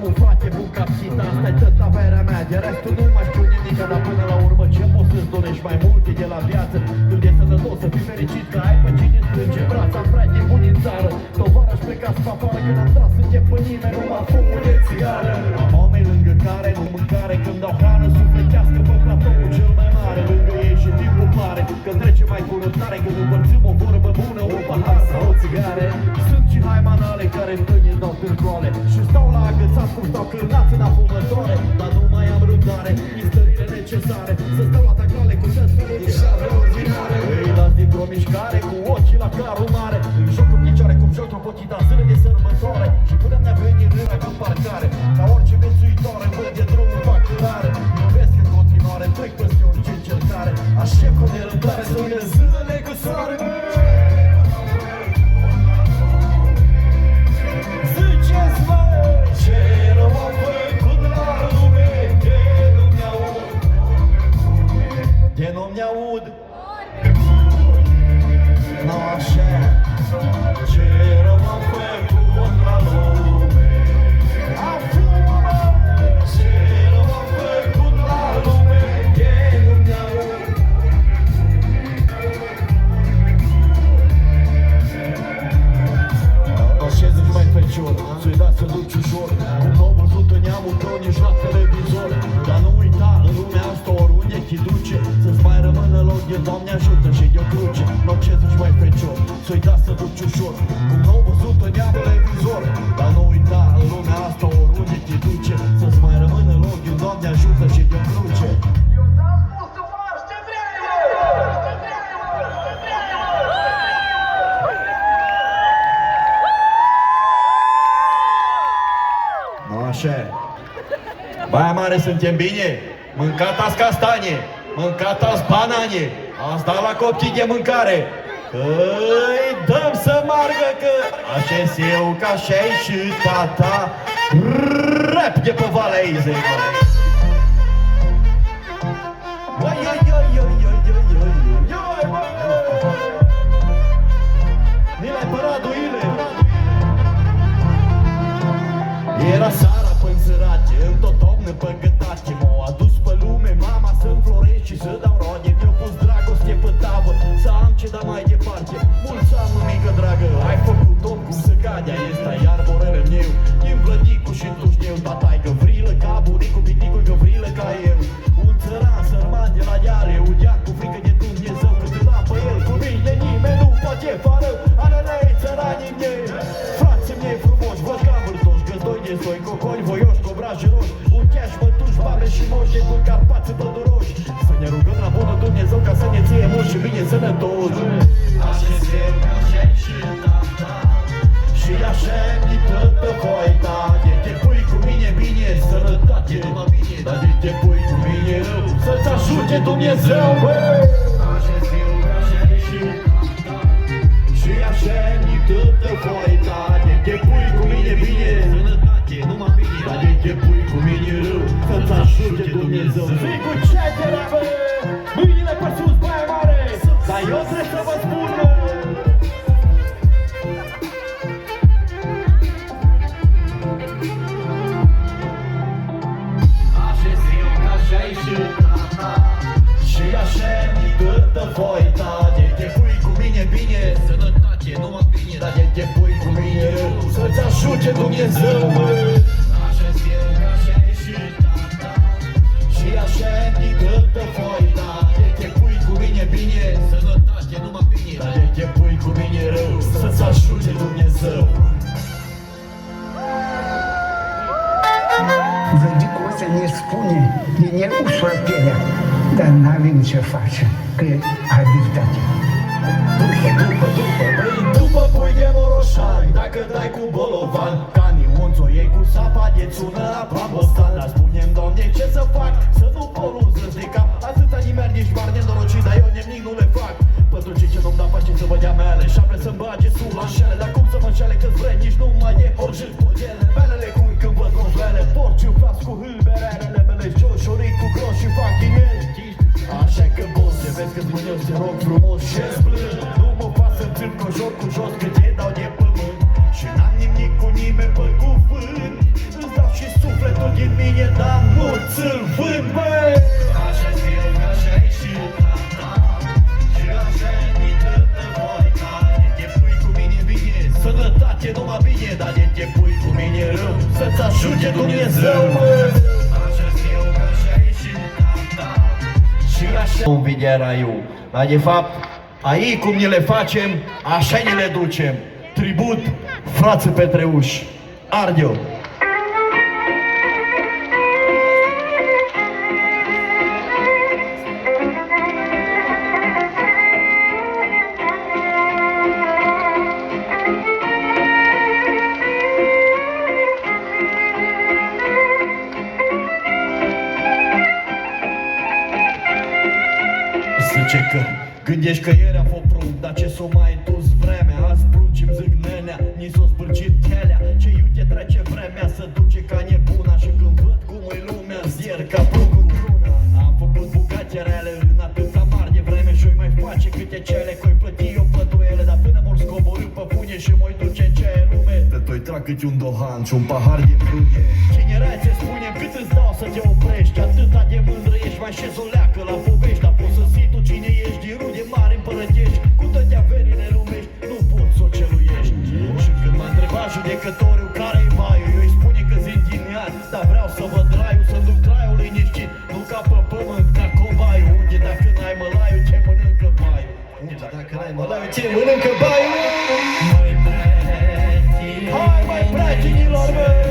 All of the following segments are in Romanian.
un frate bun ca psita, asta-i tot averea mea. De restul nu mai știu nimic, dar până la urmă ce poți să-ți dorești mai multe de la viață? Când e sănătos să fii fericit că ai pe cine strânge brața, frate bun din țară. Tovarăș plecați pe afară când am tras în pe nimeni, numai fumul de țigară. Am oameni lângă care nu mâncare, când dau hrană sufletească pe platoul cel mai mare. Lângă ei și timpul pare că trece mai curând tare, când împărțim o vorbă bună, un pahar sau o țigare. Sunt și haimanale care întâi îți dau târgoale și stau la agățat cum stau cârnați în afumătoare. Dar nu mai am răbdare, istările necesare să stau la taclale cu tot felul de șare ordinare. Îi las dintr-o mișcare cu ochii la carul mare, îi joc în picioare cum joc tropotita zile de sărbătoare. Și până mi-a venit râra în parcare, ca orice viețuitoare văd de drumul fac cărare. Iubesc în continuare, trec peste orice încercare, aștept cu nerăbdare să vină zilele cu soare. De nu-mi aud, nu așa, ce rău am făcut la lume. Afumă, ce rău am făcut la lume, de nu-mi aud. Ce zici mai fecior, ți-i dat să duci ușor, cum n-au văzut în neamul tău nici la televizor. Dar nu uita, în lumea asta oriunde te duce, să-ți mai rămână loc de Doamne ajută și de-o cruce. No, ce zici mai fecior, ți-i dat să duci ușor, cum n-au văzut în neamul televizor. Dar nu uita, în lumea asta oriunde te duce, să-ți mai rămână loc de Doamne ajută și de-o cruce. Așa. Baia Mare, suntem bine? Mâncat-ați castanie, mâncat-ați banane, ați dat la copii de mâncare. Că-i dăm să margă că așa-s eu, ca așa-i și tata. Rap de pe Valea Izei. Nilai Paraduile. Era seara până sărace, în tot omnă păgătace. M-au adus pe lume mama să înflorești și să dau roade. Mi-au pus dragoste pe tavă, să am ce da mai departe. Mulți ani, mămică dragă, ai făcut om cum se cadea. Esta iar morele meu, din Vlădicu și tu știu. Tata-i găvrilă ca bunicul, piticul găvrilă ca eu. Un țăran sărman de la deale, udeac cu frică de Dumnezeu. Cât îl am pe el, cu mine nimeni nu poate fară. Alelei țăranii mei, frații mei frumoși, văd că am vârtoși. Doi de zoi, coconi, voioși, cobraji roși, ucheași, mătuși, babe și moși, cu Carpați păduroși. Să ne rugăm la bunul Dumnezeu ca să ne ție mulți și bine sănătoși. Așa-s eu, așa-i și tata, și așa-mi tătă voita. De te pui cu mine bine, sănătate, numai bine. Dar de te pui cu mine rău, să-ți ajute Dumnezeu, băi. Așa-s eu, așa-i și tata, și așa-mi tătă voita. De te pui cu mine bine, numai bine, dar de te pui cu mine rău, să-ți ajute Dumnezeu. Fii cu ce te rabă, mâinile pe sus, Baia Mare, dar eu trebuie să vă spun. Așa-s eu, așa-i și tata, și așa-mi dă voita. De te pui cu mine bine, sănătate, numai bine, dar de te pui cu mine rău, să-ți ajute Dumnezeu, măi. Așa-s eu, așa-i și tata, și așa-mi dă voita. De te pui cu mine bine, sănătate, numai bine, dar de te pui cu mine rău, să-ți ajute Dumnezeu. Vlădicul ăsta ne spune, ne ușură pielea, dar n-avem ce face, că e abilitate. După pui de moroșani, dacă dai cu bolovan, canii unți o iei cu sapa de țună apa bostan. Dar spune-mi, Doamne, ce să fac, să nu poluzăți de cap. Atâta nimeni nici mari nenorocit, dar eu nimic nu le fac. Pentru ce nu-mi da pace să vă dea mele, și apre să-mi bage sul la înșele. Dar cum să mă înșele că-ți vrei, nici nu mai e hojit cu ele. Belele cu când văd novele, porci ufați cu hâlberele, bele joșorii cu gros și fac din ele. Așa că boss, te vezi că-ți mâine te rog frumos și-ți blând. Nu mă fac să-mi țin cu joc cu jos, că te dau de pământ. Și n-am nimic cu nimeni pe cuvânt, îți dau și te numai bine, dar de te pui cu mine rău, să-ți ajute Dumnezeu, mă. Așa știu că așa e și tata. Și așa nu vine raiul, dar de fapt, aici cum ne le facem, așa ne le ducem. Tribut, frață Petreuși, arde-o! Zice că gândești că ieri a fost prunc, dar ce s-o mai dus vremea. Azi prunci-mi zic nenea, ni s-o spârcit telea. Ce iute trece vremea, să duce ca nebuna. Și când văd cum e lumea, zier ca pruncul pruna. Am făcut bucate rele în atâta mari de vreme și-o mai face câte cele că-i plăti eu păduele. Dar până mor scoborâ pe pune și mă-i duce în ce e lume. Te-i trag câte un dohan și un pahar de prune. Tinerețe spune cât îți dau să te oprești. Atâta de mândră ești, mai și zoleacă la povești. Dar poți să zici tu cine ești, din rude mari împărătești. Cu toate averile lumești, nu poți să o celuiești. Și când m-a întrebat judecătorul care-i vaiul, eu îi spune că zi înghiniat, dar vreau să văd raiul, să duc traiul liniștit. Nu ca pe pământ, ca cobaiul. Unde dacă n-ai mălaiul, ce mănâncă baiul? Unde dacă n-ai mălaiul, ce mănâncă baiul? Măi pretini, hai mai pretinilor, măi!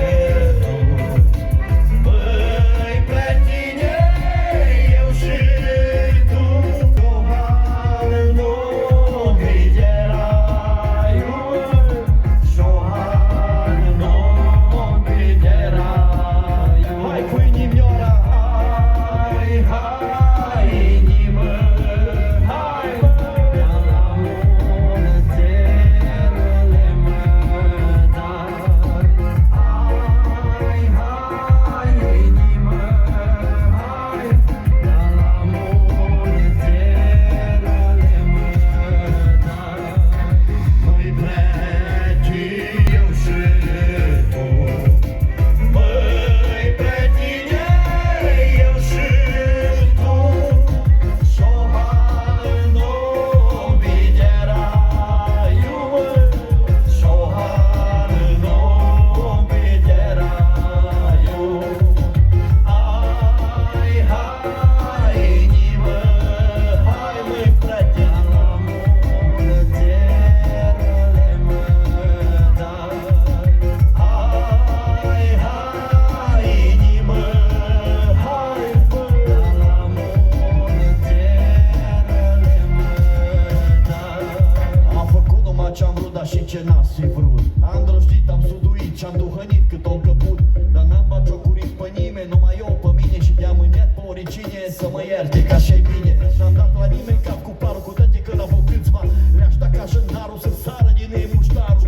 Și ce n-ați fi vrut. Am drăjtit, am suduit și-am duhănit cât o căput. Dar n-am bagiocurit pe nimeni, numai eu pe mine. Și te-am mâniat pe oricine să mă ierte, că așa-i bine. N-am dat la nimeni cap cu parul, cu toate că l-au fost câțiva. Le-aș da ca jândarul să sară din ei muștarul.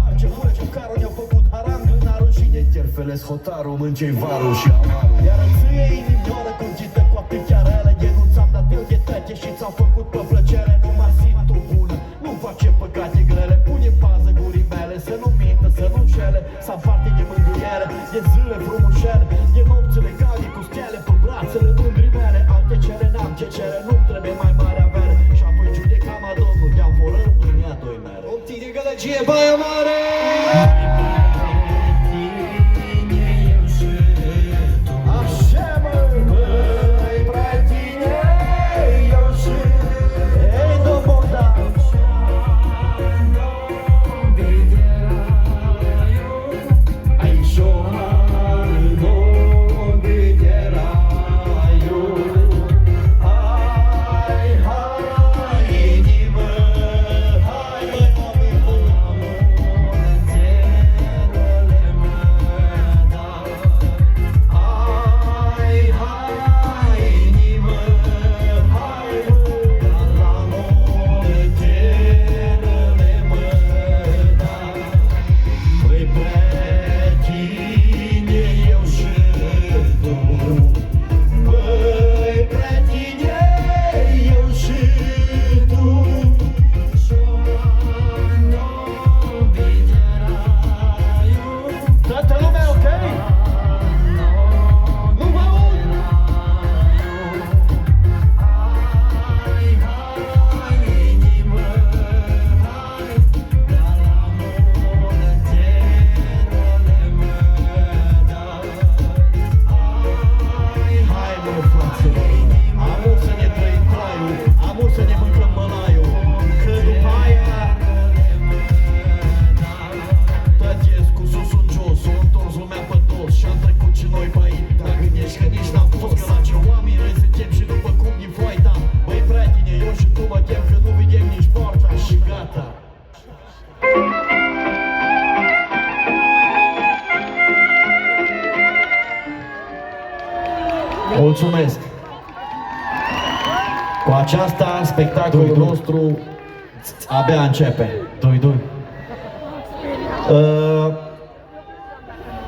Har ce fură ce carul ne-au făcut haram glânarul. Și ne terfelesc hotarul, mâncei varul și amarul. Iar ție inimioară cângită cu atâtea rele. De nu ți-am dat eu de tăte și ți-am făcut pe plăcere. Nu mă simt o bună, nu face păcate grele. Pune pază gurii mele, să nu mintă, să nu înșele. Să parte de mângâiere, de zile frumușele. De nopțile calde cu stele pe brațele mândrii mele. Alte cele n-am ce cere, nu trebuie mai mare avere. Și apoi judeca mă Domnul, de-am foră în ea doi mere. Optii de gălăgie, Baia Mare! Așa mă, băi, pretine, eu și ei, domn Bogdan. Mulțumesc! Cu aceasta, spectacolul nostru abia începe. 2-2.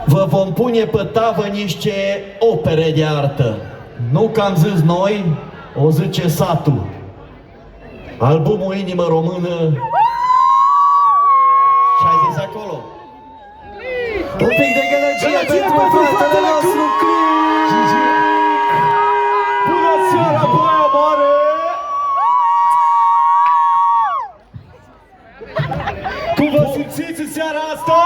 Vă vom pune pe tavă niște opere de artă. Nu că am zis noi, o zice satul. Albumul Inimă Română. Ce ai zis acolo? Un pic de gălăgie pentru fratele nostru Click! Bună seara, băia mare! Cum vă simțiți în seara asta?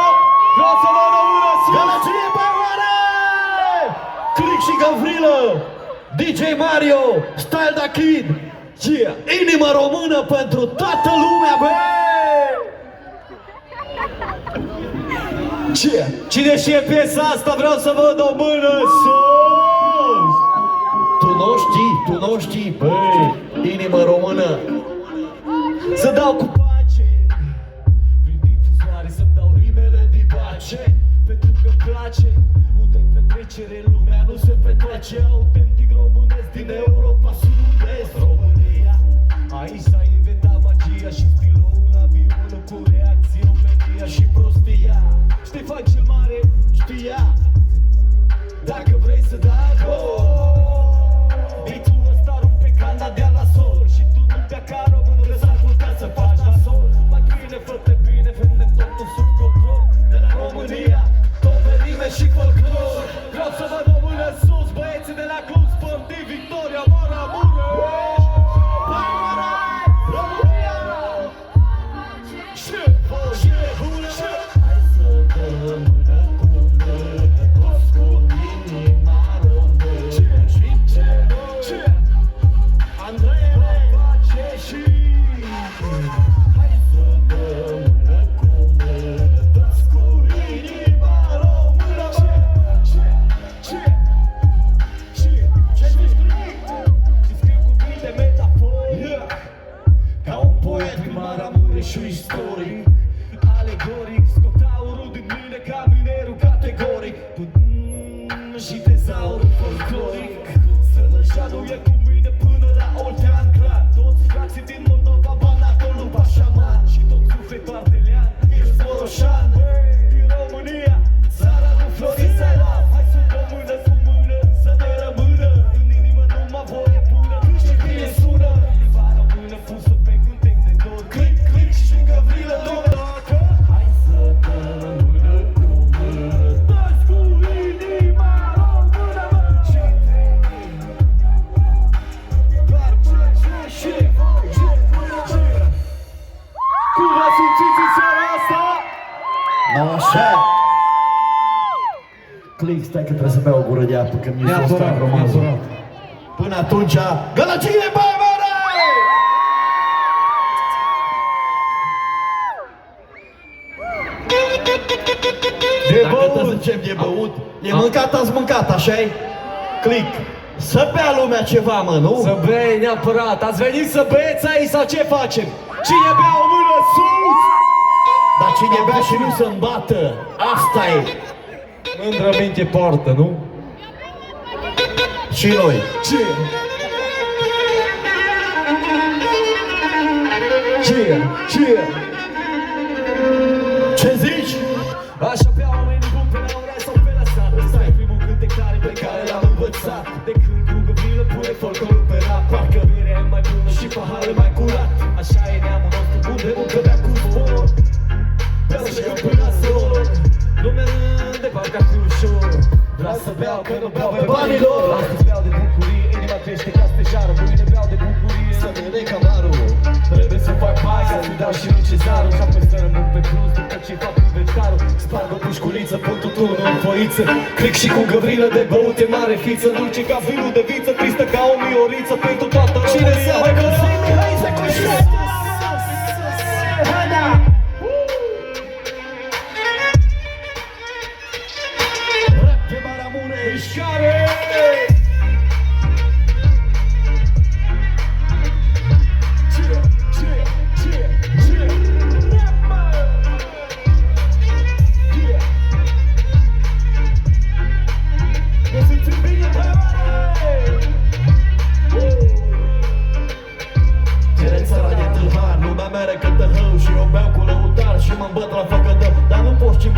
Vreau să vă dau mână sus! Gălăgie, băia mare! Click și Gavrilă! DJ Mario, Style Da Kid! Yeah. Inimă Română pentru toată lumea, băi! Ce? Cine știe piesa asta? Vreau să vă dau mână sus! Tu nu știi, băi! Inimă Română! Să dau cu pace prin difuzoare, să-mi dau rimele de bace, pentru că-mi place. Unde petrecere în lumea nu se petrece, autentic românesc din Europa Sud-Est. România, aici s-a inventat magia și stiloul avionul cu reacție, omenia și prostia. Ștefan cel Mare știa, dacă vrei să dai gol, beat-ul ăsta rupe Canada la sol. Și tu nu bea ca român, lăsa ascultat să faci la sol. Mai bine, fă-te bine, vândem totul sub control. De la România, tot pe rime și folclor. Vreau să vă dau mână sus, băieții de la Club Sportiv Victoria Maramureș. România! Ce? Bună! Hai să dăm mână cu mână, toți cu inima română. Ce? Andrei face și hai să dăm mână cu mână, toți cu inima română. Ce? Și scriu cuvinte metaforic, ca un poet prin Maramureșul istoric, alegoric, scot aurul din mine ca minerul categoric, și tezaurul folcloric. Sănășanul e cu mine până la Oltean, clar. Toți frații din Moldova, Banatul, Pașaman și tot sufletul ardelean, ești Boroșan. Din România, țara lui Florin Salam. Hai să dăm mână cu mână, să ne rămână în inimă numai voie bună. Și bine sună limba română pusă pe cântec de dor. Click și Gavrilă, toată. Hai să dăm mână cu mână, toți cu inima română. Și doar ce. Cum vă simțiți în seara asta? Nu așa! Click, stai că trebuie să beau o gură de apă, că mi-e fost agromazul. Până atunci, gălăgie, băi, mare! De Dacă băut! tot zicem de băut, e mâncat, ați mâncat, așa-i? Click! Să bea lumea ceva, mă, nu? Să bei neapărat! Ați venit să beți aici sau ce facem? Cine bea o mână sus? Dar cine bea și nu se îmbată, asta e! Mândră minte poartă, nu? Și noi! Ce? Ce zici? Așa bea oamenii buni pe la ora sau pe la sat. Ăsta e primul cântec tare pe care l-am învățat. De când cu Gavrilă pune folclorul pe rap, parcă berea e mai bună și paharul mai curat. Așa e neamul nostru bun de muncă, bea cu spor. Beau și eu până la zor. Lumea de parcă ar fi ușor. Vreau să beau, că nu beau pe banii lor. Astăzi beau de bucurie, inima crește ca stejară. Mâine beau de bucurie, să vede camarul. Trebuie să fac bani, ca să dau și lui Cezarul. Și apoi să rămân pe plus după ce fac inventarul. Sparg o pușculiță, pun tutunul în foiță. Click și cu Gavrilă de băut e mare fiță. Dulce ca vinul de viță, tristă ca o mioriță. Pentru toată România. Cine hai că zic, hai să coșește. Rap de Maramureș! Mișcare! Ne simțim bine, băi!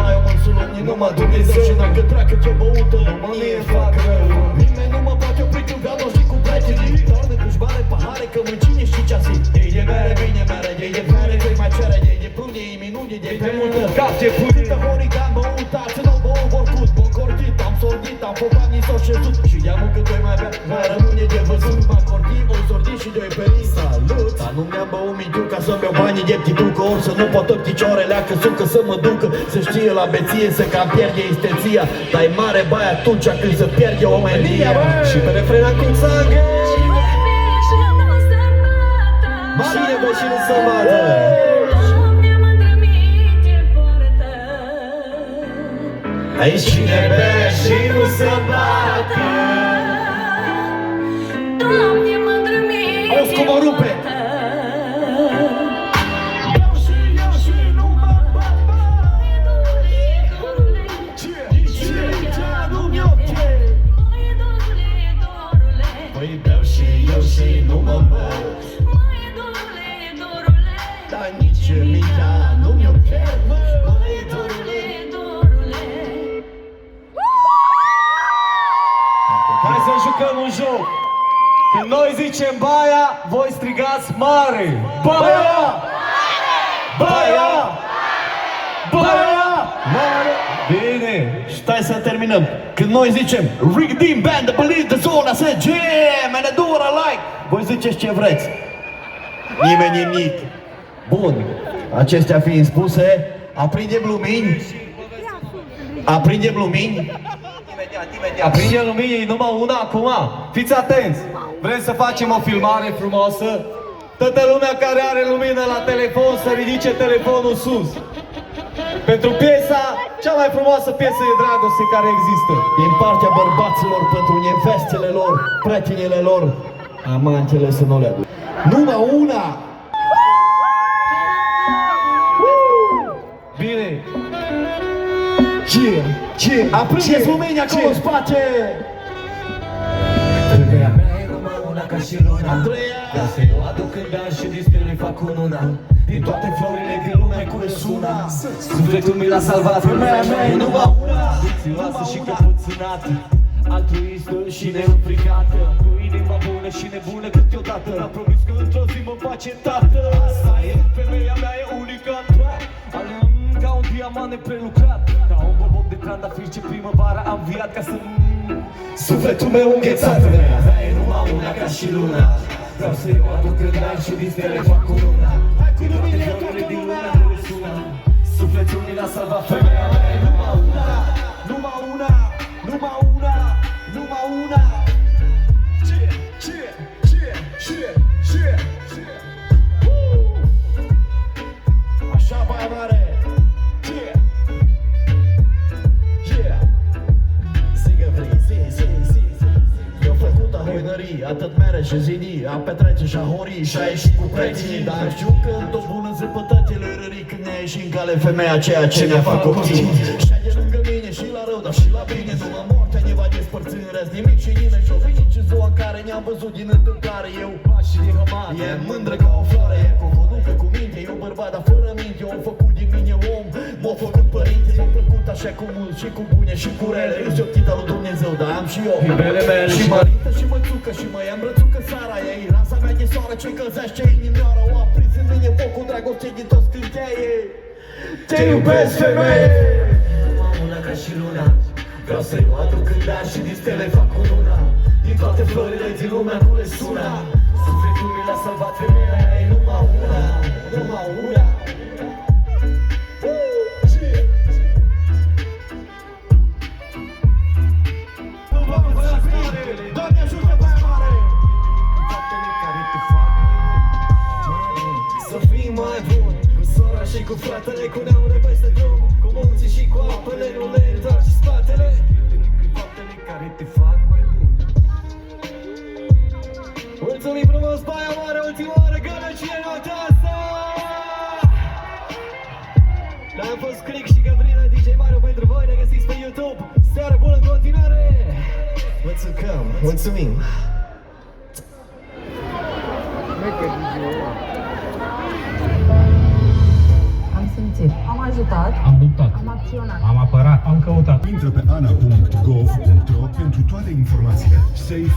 mai o mulțumim, numai Dumnezeu. Și dacă treacă ce-o băută, mie fac rău. Nimeni nu mă poate opri când vreau doar cu prietenii. Doarme cu șbare, pahare, că mâncine și ceasii. Ei de mere, bine mere, ei de mere, vei mai cere. Ei de prune, ei minune, de pe multă. Cap de pune. Câtă horigan băut, ați nu băut vorcut. Bă cortit, am sordit, am făcut banii s-o șezut. Și de-amul cât doi mai bea, mai rămâne de văzut. M-am cortit, o sordit și de-o perit. Salut! Dar nu mi-am băut mintiu ca să-mi iau banii de ptitucă. Or să nu pot tot picioarele, că sucă să mă ducă. Să știe la beție să cam pierde isteția. Dar e mare bai atunci când se pierde omenia. Și pe refrena cum țangă. Cine bă și nu se bată? Aici cine bea și nu se bată. Auzi cum o rupe. Beau și eu și nu mă bat. Nu mi-o pierd. Păi beau și eu și nu mă bat. Dar nici mintea nu mi-o pierd. Măi dorule. Hai să jucăm un joc. Când noi zicem baia, voi strigați mare. Baia! Baia! Baia! Mare! Bine! Și stai să terminăm. Când noi zicem Rick Band, the believe the soul, I said jam and I do what I like. Voi ziceți ce vreți. Nimeni nimic. Bun. Acestea fiind spuse, aprindem lumini. Aprindem lumini. Aprinde luminii, numai una acum. Fiți atenți! Vrem să facem o filmare frumoasă. Toată lumea care are lumină la telefon să ridice telefonul sus. Pentru piesa, cea mai frumoasă piesă de dragoste care există. Din partea bărbaților pentru nevestele lor, prietenele lor, amantele să nu le aduc. Numai una! Bine! Ce? Aprindeți lumini acolo în spate! Femeia mea e numai una ca și luna. Andreea! Ca să-i o aduc când an și din stele fac cununa. Din toate florile din lume curăț una. Sufletul mi l-a salvat. Femeia mea e numai una. Țioasă și căpățânată, altruistă și neînfricată, cu inima bună și nebună câteodată. L-am promis că într-o zi mă face tată. Asta e, femeia mea e unica. Alerg ca un diamant neprelucrat, ca un boboc de trandafir ce primăvara am viat ca să sufletul meu înghețat. Femeia mea e numai una ca și luna. Vreau să-i o aduc când an și din stele fac cu luna. Din toate florile din lumea care sună, sufletul mi l-a salvat. Femeia mea e numai una. Numai una! Numai una! Numai una! Așa, baia mare! Zigă vrei, zi. Eu făcut a hoinării, atât mere și zidii, a petrece și a horii și a ieșit cu preții. Dar știu că într-o bună zi pătătile rării când ne-a ieșit în cale femeia aceea ce ne-a făcut copii. Și de lângă mine și la rău, dar și la bine. Numai moartea ne va despărți în rest, nimic și nimeni. Și-o venit și ziua în care ne-am văzut din întâmplare. Eu pași din hămat, e mândră ca o floare. E covonucă cu minte, eu bărbat, dar fără minte. Eu am făcut din mine om, m-a făcut părinte. M-a plăcut așa cu mult și cu bune și cu rele. Eu sunt chita lui Dumnezeu, dar am și eu Iubele mele și mărită și mățucă și mă îmbrățucă sara ei. Rasa mea de soară ce încălzește inimioara. O aprins în mine focul dragostei din toți cânteie. Te iubesc, femeie! Numai una ca și luna. Vreau să-i o aduc când an și din stele fac cu luna. Din toate florile din lumea cules una. Sufletul mi l-a salvat. Femeia mea e numai una. Numai una. Doamne ajută, baia mare! Faptele care te fac să fii mai bun. Cu sora și cu fratele, cu neamure peste drum. Cu munții și cu apele, nu le întorci spatele. Faptele care te fac mai bun. Mulțumim frumos, baia mare, ultima oară, gălăcie noaptea asta! Am fost Cric și Gabriela, DJ Mario pentru voi, ne găsiți pe YouTube. Seară bună în continuare! Mulțumim! Am simțit. Am ajuns. ajutat, Am luptat, am acționat. am apărat, am căutat. Intră pe ana.gov.ro pentru toate informațiile. Safe